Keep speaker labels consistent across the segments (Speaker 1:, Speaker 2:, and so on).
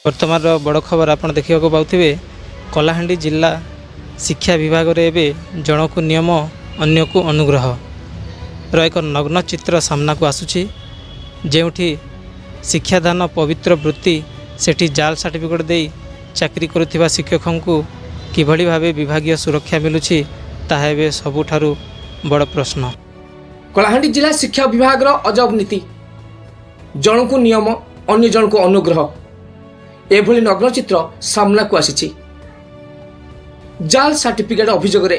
Speaker 1: ବର୍ତ୍ତମାନର ବଡ଼ ଖବର ଆପଣ ଦେଖିବାକୁ ପାଉଥିବେ କଳାହାଣ୍ଡି ଜିଲ୍ଲା ଶିକ୍ଷା ବିଭାଗରେ ଏବେ ଜଣକୁ ନିୟମ ଅନ୍ୟକୁ ଅନୁଗ୍ରହର ଏକ ନଗ୍ନ ଚିତ୍ର ସାମ୍ନାକୁ ଆସୁଛି। ଯେଉଁଠି ଶିକ୍ଷାଦାନ ପବିତ୍ର ବୃତ୍ତି ସେଠି ଜାଲ୍ ସାର୍ଟିଫିକେଟ୍ ଦେଇ ଚାକିରି କରୁଥିବା ଶିକ୍ଷକଙ୍କୁ କିଭଳି ଭାବେ ବିଭାଗୀୟ ସୁରକ୍ଷା ମିଳୁଛି ତାହା ଏବେ ସବୁଠାରୁ ବଡ଼ ପ୍ରଶ୍ନ।
Speaker 2: କଳାହାଣ୍ଡି ଜିଲ୍ଲା ଶିକ୍ଷା ବିଭାଗର ଅଜବ ନୀତି, ଜଣକୁ ନିୟମ ଅନ୍ୟ ଜଣକୁ ଅନୁଗ୍ରହ, ଏଭଳି ନଗ୍ନ ଚିତ୍ର ସାମ୍ନାକୁ ଆସିଛି। ଜାଲ୍ ସାର୍ଟିଫିକେଟ୍ ଅଭିଯୋଗରେ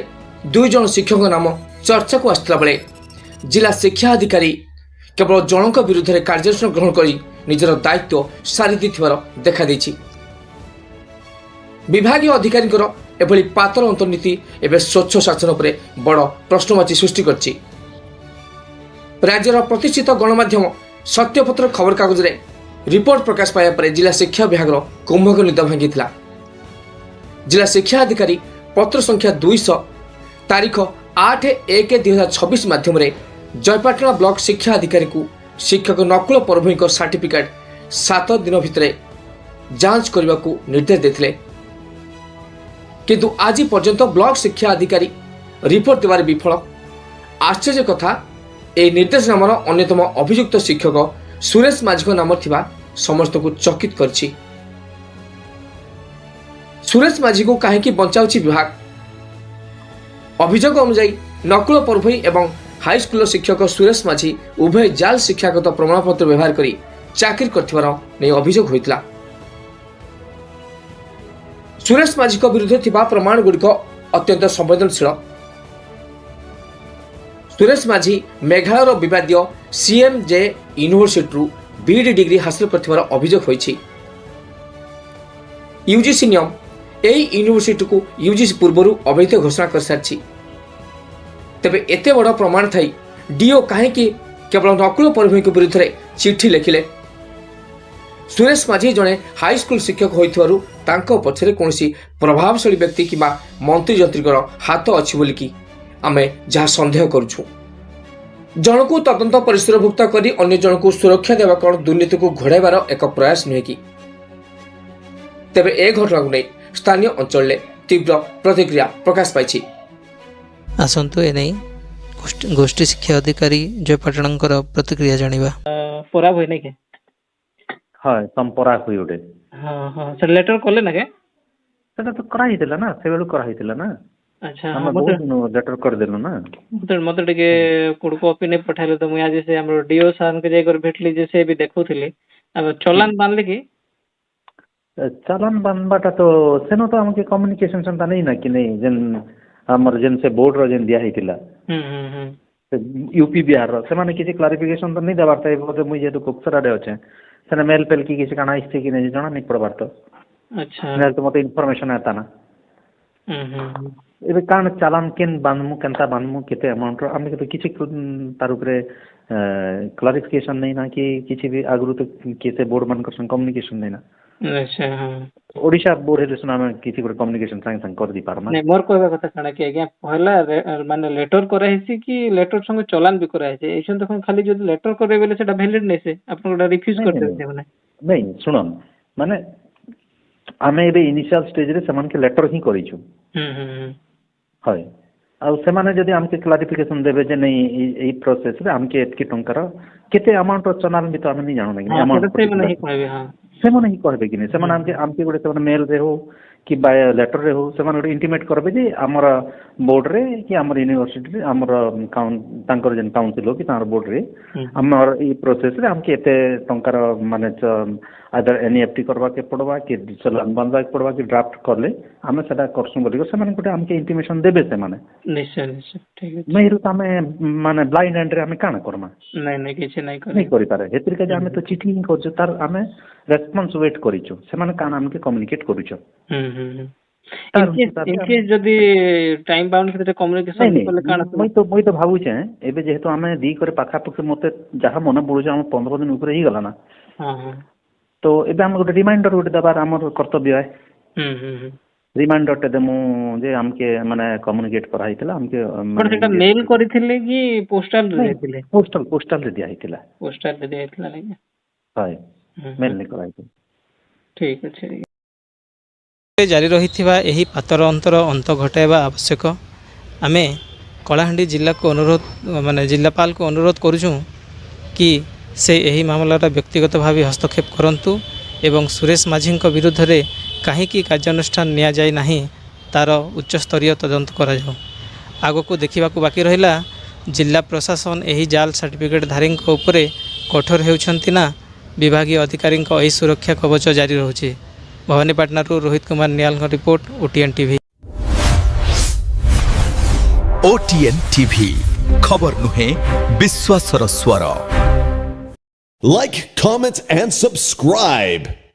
Speaker 2: 2 ଜଣ ଶିକ୍ଷକଙ୍କ ନାମ ଚର୍ଚ୍ଚାକୁ ଆସିଥିଲା ବେଳେ ଜିଲ୍ଲା ଶିକ୍ଷା ଅଧିକାରୀ କେବଳ ଜଣଙ୍କ ବିରୁଦ୍ଧରେ କାର୍ଯ୍ୟାନୁଷ୍ଠାନ ଗ୍ରହଣ କରି ନିଜର ଦାୟିତ୍ୱ ସାରି ଦେଇଥିବାର ଦେଖାଦେଇଛି। ବିଭାଗୀୟ ଅଧିକାରୀଙ୍କର ଏଭଳି ପାତର ଅନ୍ତର୍ନୀତି ଏବେ ସ୍ୱଚ୍ଛ ଶାସନ ଉପରେ ବଡ଼ ପ୍ରଶ୍ନବାଚୀ ସୃଷ୍ଟି କରିଛି। ରାଜ୍ୟର ପ୍ରତିଷ୍ଠିତ ଗଣମାଧ୍ୟମ ସତ୍ୟପତ୍ର ଖବରକାଗଜରେ ରିପୋର୍ଟ ପ୍ରକାଶ ପାଇବା ପରେ ଜିଲ୍ଲା ଶିକ୍ଷା ବିଭାଗର କୁମ୍ଭକ ନିଦ ଭାଙ୍ଗିଥିଲା। ଜିଲ୍ଲା ଶିକ୍ଷା ଅଧିକାରୀ ପତ୍ର ସଂଖ୍ୟା 200 ତାରିଖ 8/1/2026 ମାଧ୍ୟମରେ ଜୟପାଟଣା ବ୍ଲକ ଶିକ୍ଷା ଅଧିକାରୀଙ୍କୁ ଶିକ୍ଷକ ନକୁଳ ପରଭଇଙ୍କ ସାର୍ଟିଫିକେଟ୍ 7 ଦିନ ଭିତରେ ଯାଞ୍ଚ କରିବାକୁ ନିର୍ଦ୍ଦେଶ ଦେଇଥିଲେ। କିନ୍ତୁ ଆଜି ପର୍ଯ୍ୟନ୍ତ ବ୍ଲକ ଶିକ୍ଷା ଅଧିକାରୀ ରିପୋର୍ଟ ଦେବାରେ ବିଫଳ। ଆଶ୍ଚର୍ଯ୍ୟ କଥା, ଏହି ନିର୍ଦ୍ଦେଶନାମାର ଅନ୍ୟତମ ଅଭିଯୁକ୍ତ ଶିକ୍ଷକ ସୁରେଶ ମାଝୀଙ୍କ ନାମ ଥିବା ସମସ୍ତଙ୍କୁ ଚକିତ କରିଛି। ସୁରେଶ ମାଝୀଙ୍କୁ କାହିଁକି ବଞ୍ଚାଉଛି ବିଭାଗ? ଅଭିଯୋଗ ଅନୁଯାୟୀ ନକୁଳ ପରଭଇ ଏବଂ ହାଇସ୍କୁଲର ଶିକ୍ଷକ ସୁରେଶ ମାଝୀ ଉଭୟ ଜାଲ୍ ଶିକ୍ଷାଗତ ପ୍ରମାଣପତ୍ର ବ୍ୟବହାର କରି ଚାକିରି କରିଥିବାର ନେଇ ଅଭିଯୋଗ ହୋଇଥିଲା। ସୁରେଶ ମାଝୀଙ୍କ ବିରୁଦ୍ଧରେ ଥିବା ପ୍ରମାଣଗୁଡ଼ିକ ଅତ୍ୟନ୍ତ ସମ୍ବେଦନଶୀଳ। ସୁରେଶ ମାଝୀ ମେଘାଳୟର ବିବାଦୀୟ CMJ ୟୁନିଭର୍ସିଟିରୁ BD ଡିଗ୍ରୀ ହାସଲ କରିଥିବାର ଅଭିଯୋଗ ହୋଇଛି। UGC ନିୟମ ଏହି ୟୁନିଭର୍ସିଟିକୁ UGC ପୂର୍ବରୁ ଅବୈଧ ଘୋଷଣା କରିସାରିଛି। ତେବେ ଏତେ ବଡ଼ ପ୍ରମାଣ ଥାଇ DO କାହିଁକି କେବଳ ନକୁଳ ପରଭଇଙ୍କ ବିରୁଦ୍ଧରେ ଚିଠି ଲେଖିଲେ? ସୁରେଶ ମାଝୀ ଜଣେ ହାଇସ୍କୁଲ ଶିକ୍ଷକ ହୋଇଥିବାରୁ ତାଙ୍କ ପଛରେ କୌଣସି ପ୍ରଭାବଶାଳୀ ବ୍ୟକ୍ତି କିମ୍ବା ମନ୍ତ୍ରୀ ଯନ୍ତ୍ରୀଙ୍କର ହାତ ଅଛି ବୋଲି କି ଆମେ ଯାହା ସନ୍ଦେହ କରୁଛୁ। ଜଣକୁ ତଦନ୍ତ ପରିସରଭୁକ୍ତ କରି ଅନ୍ୟ ଜଣକୁ ସୁରକ୍ଷା ଦେବା କ'ଣ ଦୁର୍ନୀତିକୁ ଘୋଡ଼ାଇବାର ଏକ ପ୍ରୟାସ ନୁହେଁ କି? ତେବେ ଏ ଘଟଣାକୁ ନେଇ ସ୍ଥାନୀୟ ଅଞ୍ଚଳରେ ତୀବ୍ର ପ୍ରତିକ୍ରିୟା ପ୍ରକାଶ ପାଇଛି।
Speaker 1: ଆସନ୍ତୁ ଏନେଇ ଗୋଷ୍ଠୀ ଶିକ୍ଷା ଅଧିକାରୀ ଜୟପାଟଣାଙ୍କର ପ୍ରତିକ୍ରିୟା ଜାଣିବା। ପରା ହୁଏ ନାଇଁ କି?
Speaker 3: ହଁ ସମ୍ପରା ହୁଏ ଗୋଟେ।
Speaker 1: ହଁ ହଁ, ସେ ଲେଟର କଲେ ନା କେ?
Speaker 3: ସେଟା ତ କରାହେଇଥିଲା ନା, ସେବେଳୁ କରାହେଇଥିଲା ନା।
Speaker 1: ଆଚ୍ଛା,
Speaker 3: ଆମେ ବହୁତ ଲେଟର କରିଦେଲୁ ନା।
Speaker 1: ମତେ ଟିକେ କୋଡ କପି ନେଇ ପଠାଇଲେ ତ ମୁଇଁ ଆଜି ସେ ଆମର DO ସାର୍ଙ୍କୁ ଯାଇକରି ଭେଟଲି ଯେ ସେ ବି ଦେଖୁଥିଲି। ଆଉ ଚଲାନ ବାନ୍ଧଲେ କି?
Speaker 3: ଚାଲାନ ବାନ୍ଧବାଟା ତ ସେନ ତ ଆମକେ କମ୍ୟୁନିକେସନ ସେନ୍ତା ନେଇ ନା କି ନେଇ ଯେନ୍ ଆମର ଯେନ୍ ସେ ବୋର୍ଡର ଯେନ୍ ଦିଆ ହେଇଥିଲା UP ବିହାରର, ସେମାନେ କିଛି କ୍ଲାରିଫିକେସନ ତ ନେଇ ଦେବାର। ବୋଧେ ମୁଇଁ ଯେହେତୁ କୋକସର ଆଡେ ଅଛେ, ସେନେ ମେଲ ପେଲ କି କିଛି କାଣା ଆସିଛି କି ନେଇ ଜଣା ନେଇ ପଡବାର ତ।
Speaker 1: ଆଚ୍ଛା,
Speaker 3: ତ ମତେ ଇନଫରମେସନ ଆତା ନା। ଏବେ କାଣା ଚାଲାନ କେନ୍ ବାନ୍ଧମୁ, କେନ୍ତା ବାନ୍ଧମୁ, କେତେ ଆମାଉଣ୍ଟର ଆମେ ତ କିଛି ତାର ଉପରେ କ୍ଲାରିଫିକେସନ ନେଇ ନା କି କିଛି ବି ଆଗରୁ ତ କେତେ ବୋର୍ଡ ମାନଙ୍କର ସଙ୍ଗେ କମ୍ୟୁନିକେସନ ନେଇ ନା।
Speaker 1: ଆଚ୍ଛା, ହଁ।
Speaker 3: ଓଡ଼ିଶା ବୋର୍ଡ ହେଲେ ସିନା ଆମେ କିଛି ଗୋଟେ କମ୍ୟୁନିକେସନ ସାଙ୍ଗେ ସାଙ୍ଗେ କରିଦେଇ ପାରମା।
Speaker 1: ନାଇଁ, ମୋର କହିବା କଥା କାଣା କି ଆଜ୍ଞା, ପହଲା ମାନେ ଲେଟର କରାହେଇଛି କି ଲେଟର ସଙ୍ଗେ ଚଲାନ ବି କରାହେଇଛି? ଏଇସନ ଦେଖୁନ ଖାଲି ଯଦି ଲେଟର କରିବେ ବୋଲେ ସେଟା ଭ୍ୟାଲିଡ ନେଇ ସେ ଆପଣ ଗୋଟା ରିଫ୍ୟୁଜ କରିଦେବେ ସେମାନେ।
Speaker 3: ନାଇଁ ଶୁଣନ୍, ମାନେ ଆମେ ଏବେ ଇନିସିଆଲ ଷ୍ଟେଜରେ ସେମାନଙ୍କୁ ଲେଟର ହିଁ କରିଛୁ। হয়, ଆଉ ସେମାନେ ଯଦି ଆମକେ କ୍ଲାରିଫିକେସନ ଦେବେ ଯେ ନାଇଁ ଏଇ ପ୍ରୋସେସରେ ଆମକେ ଏତିକି ଟଙ୍କାର କେତେ ଆମାଉଣ୍ଟର ଚଲାନ ବି ତ ଆମେ ନି ଜାଣୁ ନା କି ଆମାଉଣ୍ଟ ସେମାନେ ହିଁ କହିବେ କି ନାହିଁ। ସେମାନେ ଆମକେ ଗୋଟେ ସେମାନେ ମେଲରେ ହଉ କି ବାୟ ଲେଟରରେ ହଉ ସେମାନେ ଗୋଟେ ଇଣ୍ଟିମେଟ୍ କରିବେ ଯେ ଆମର ବୋର୍ଡରେ କି ଆମର ୟୁନିଭର୍ସିଟିରେ ଆମର ତାଙ୍କର ଯେନ୍ କାଉନସିଲ ହଉ କି ତାଙ୍କର ବୋର୍ଡରେ ଆମର ଏଇ ପ୍ରୋସେସରେ ଆମକେ ଏତେ ଟଙ୍କାର ମାନେ ଆଦର NEFT କରବାକେ ପଡ଼ବା କି ଚଲାନ ବାନ୍ଧବାକେ ପଡ଼ବା କି ଡ୍ରାଫ୍ଟ କଲେ ଆମେ ସେଟା କରସୁଁ ବୋଲିକି ସେମାନେ ଗୋଟେ ଆମକେ ଇଣ୍ଟିମେସନ ଦେବେ ସେମାନେ।
Speaker 1: ନିଶ୍ଚୟ ନିଶ୍ଚୟ, ଠିକ ଅଛି।
Speaker 3: ନାଇଁ ତ ଆମେ ମାନେ ବ୍ଲାଇଣ୍ଡ ହ୍ୟାଣ୍ଡରେ ଆମେ କାଣା କରମା?
Speaker 1: ନାଇଁ ନାଇଁ, କିଛି ନାଇଁ
Speaker 3: କରିପାରେ। ହେଥିରକାଜି ଆମେ ତ ଚିଠି ହିଁ କରୁଛୁ, ତାର ଆମେ ରେସ୍ପନ୍ସ ୱେଟ୍ କରିଛୁ। ସେମାନେ କାଣା ଆମକେ କମ୍ୟୁନିକେଟ୍ କରୁଛ।
Speaker 1: ଯଦି ଟାଇମ ବାଉଣ୍ଡ ଭିତରେ କମ୍ୟୁନିକେସନ କଲେ କାଣା?
Speaker 3: ମୁଇଁ ତ ଭାବୁଛେ ଏବେ ଯେହେତୁ ଆମେ ଦି କରି ପାଖାପାଖି ମତେ ଯାହା ମନେ ପଡୁଛି ଆମ 15 ଦିନ ଉପରେ ହେଇଗଲା ନା। ତ ଏବେ ଆମେ ଗୋଟେ ରିମାଇଣ୍ଡର ଗୋଟେ ଦେବାର ଆମର କର୍ତ୍ତବ୍ୟ। ରିମାଇଣ୍ଡରଟେ ଦେମୁ ଯେ ଆମକେ ମାନେ କମ୍ୟୁନିକେଟ୍ କରାହେଇଥିଲା। ଆମକେ
Speaker 1: ସେଟା ମେଲ କରିଥିଲେ କି ପୋଷ୍ଟାଲ ରେ ଦେଇଥିଲେ?
Speaker 3: ପୋଷ୍ଟାଲ ରେ ଦିଆ ହେଇଥିଲା।
Speaker 1: ପୋଷ୍ଟାଲ ରେ ଦିଆ ହେଇଥିଲା ନାଇଁ?
Speaker 3: ହାय, ମେଲ ନେ କରାହେଇଥିଲା।
Speaker 4: ଠିକ ଅଛି ଆଜ୍ଞା।
Speaker 1: ଜାରି ରହିଥିବା ଏହି ପାତର ଅନ୍ତର ଅନ୍ତ ଘଟାଇବା ଆବଶ୍ୟକ। ଆମେ କଳାହାଣ୍ଡି ଜିଲ୍ଲାକୁ ଅନୁରୋଧ ମାନେ ଜିଲ୍ଲାପାଳକୁ ଅନୁରୋଧ କରୁଛୁଁ କି ସେ ଏହି ମାମଲାର ବ୍ୟକ୍ତିଗତ ଭାବେ ହସ୍ତକ୍ଷେପ କରନ୍ତୁ ଏବଂ ସୁରେଶ ମାଝୀଙ୍କ ବିରୁଦ୍ଧରେ କାହିଁକି କାର୍ଯ୍ୟାନୁଷ୍ଠାନ ନିଆଯାଇ ନାହିଁ ତାର ଉଚ୍ଚସ୍ତରୀୟ ତଦନ୍ତ କରାଯାଉ। ଆଗକୁ ଦେଖିବାକୁ ବାକି ରହିଲା ଜିଲ୍ଲା ପ୍ରଶାସନ ଏହି ଜାଲ ସାର୍ଟିଫିକେଟ୍ ଧାରୀଙ୍କ ଉପରେ କଠୋର ହେଉଛନ୍ତି ନା ବିଭାଗୀୟ ଅଧିକାରୀଙ୍କ ଏହି ସୁରକ୍ଷା କବଚ ଜାରି ରହୁଛି। ଭବାନୀପାଟଣାରୁ ରୋହିତ କୁମାର ନିଆଲଙ୍କ report OTN TV।
Speaker 5: OTN TV खबर नुहे विश्वासर स्वर।
Speaker 6: Like, comment and subscribe.